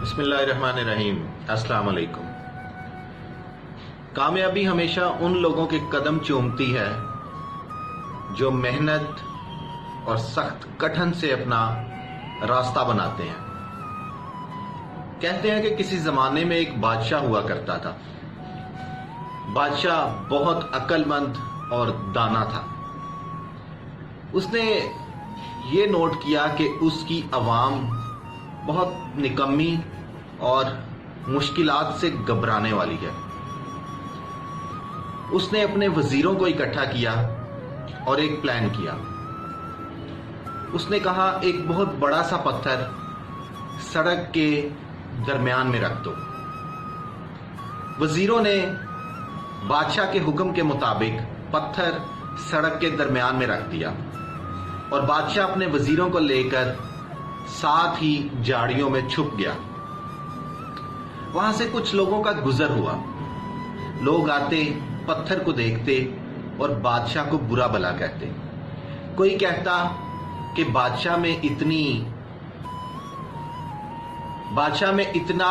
बिस्मिल्लाहिर्रहमानिर्रहीम। अस्सलाम वालेकुम। कामयाबी हमेशा उन लोगों के कदम चूमती है जो मेहनत और सख्त कठिन से अपना रास्ता बनाते हैं। कहते हैं कि किसी जमाने में एक बादशाह हुआ करता था। बादशाह बहुत अक्लमंद और दाना था। उसने ये नोट किया कि उसकी आवाम बहुत निकम्मी और मुश्किलात से घबराने वाली है। उसने अपने वजीरों को इकट्ठा किया और एक प्लान किया। उसने कहा, एक बहुत बड़ा सा पत्थर सड़क के दरमियान में रख दो। वजीरों ने बादशाह के हुक्म के मुताबिक पत्थर सड़क के दरमियान में रख दिया और बादशाह अपने वजीरों को लेकर साथ ही झाड़ियों में छुप गया। वहां से कुछ लोगों का गुजर हुआ। लोग आते, पत्थर को देखते और बादशाह को बुरा भला कहते। कोई कहता कि बादशाह में इतना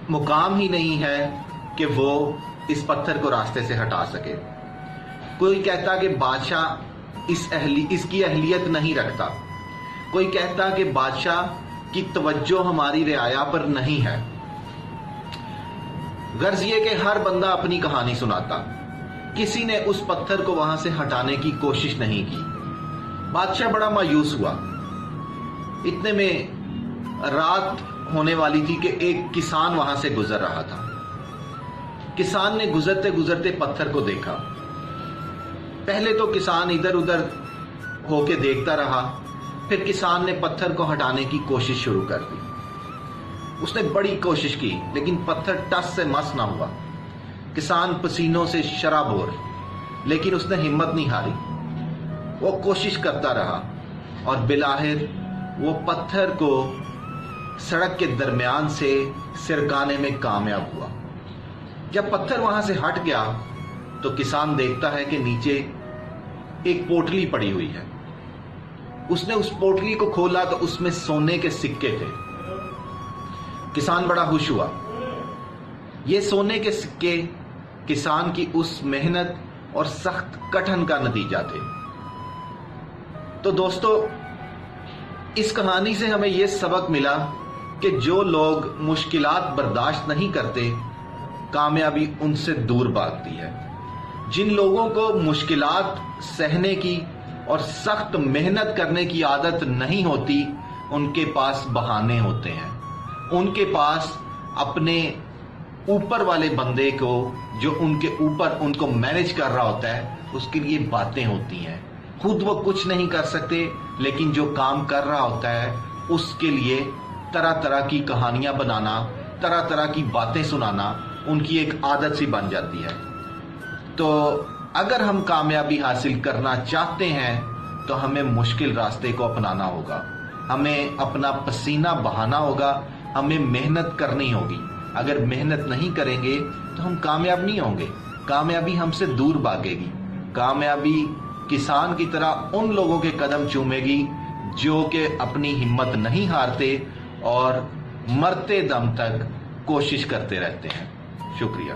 मुकाम ही नहीं है कि वो इस पत्थर को रास्ते से हटा सके। कोई कहता कि बादशाह इसकी अहलियत नहीं रखता। कोई कहता कि बादशाह की तवज्जो हमारी रियाया पर नहीं है। गर्ज ये कि हर बंदा अपनी कहानी सुनाता। किसी ने उस पत्थर को वहां से हटाने की कोशिश नहीं की। बादशाह बड़ा मायूस हुआ। इतने में रात होने वाली थी कि एक किसान वहां से गुजर रहा था। किसान ने गुजरते गुजरते पत्थर को देखा। पहले तो किसान इधर उधर होके देखता रहा, फिर किसान ने पत्थर को हटाने की कोशिश शुरू कर दी। उसने बड़ी कोशिश की लेकिन पत्थर टस से मस ना हुआ। किसान पसीनों से शराबोर, लेकिन उसने हिम्मत नहीं हारी। वो कोशिश करता रहा और बिलाहिर वो पत्थर को सड़क के दरमियान से सिरकाने में कामयाब हुआ। जब पत्थर वहां से हट गया तो किसान देखता है कि नीचे एक पोटली पड़ी हुई है। उसने उस पोटली को खोला तो उसमें सोने के सिक्के थे। किसान बड़ा खुश हुआ। ये सोने के सिक्के किसान की उस मेहनत और सख्त कठिन का नतीजा थे। तो दोस्तों, इस कहानी से हमें यह सबक मिला कि जो लोग मुश्किलात बर्दाश्त नहीं करते, कामयाबी उनसे दूर भागती है। जिन लोगों को मुश्किलात सहने की और सख्त मेहनत करने की आदत नहीं होती, उनके पास बहाने होते हैं। उनके पास अपने ऊपर वाले बंदे को, जो उनके ऊपर उनको मैनेज कर रहा होता है, उसके लिए बातें होती हैं। खुद वो कुछ नहीं कर सकते, लेकिन जो काम कर रहा होता है उसके लिए तरह तरह की कहानियां बनाना, तरह तरह की बातें सुनाना उनकी एक आदत सी बन जाती है। तो अगर हम कामयाबी हासिल करना चाहते हैं तो हमें मुश्किल रास्ते को अपनाना होगा। हमें अपना पसीना बहाना होगा। हमें मेहनत करनी होगी। अगर मेहनत नहीं करेंगे तो हम कामयाब नहीं होंगे। कामयाबी हमसे दूर भागेगी। कामयाबी किसान की तरह उन लोगों के कदम चूमेगी जो कि अपनी हिम्मत नहीं हारते और मरते दम तक कोशिश करते रहते हैं। शुक्रिया।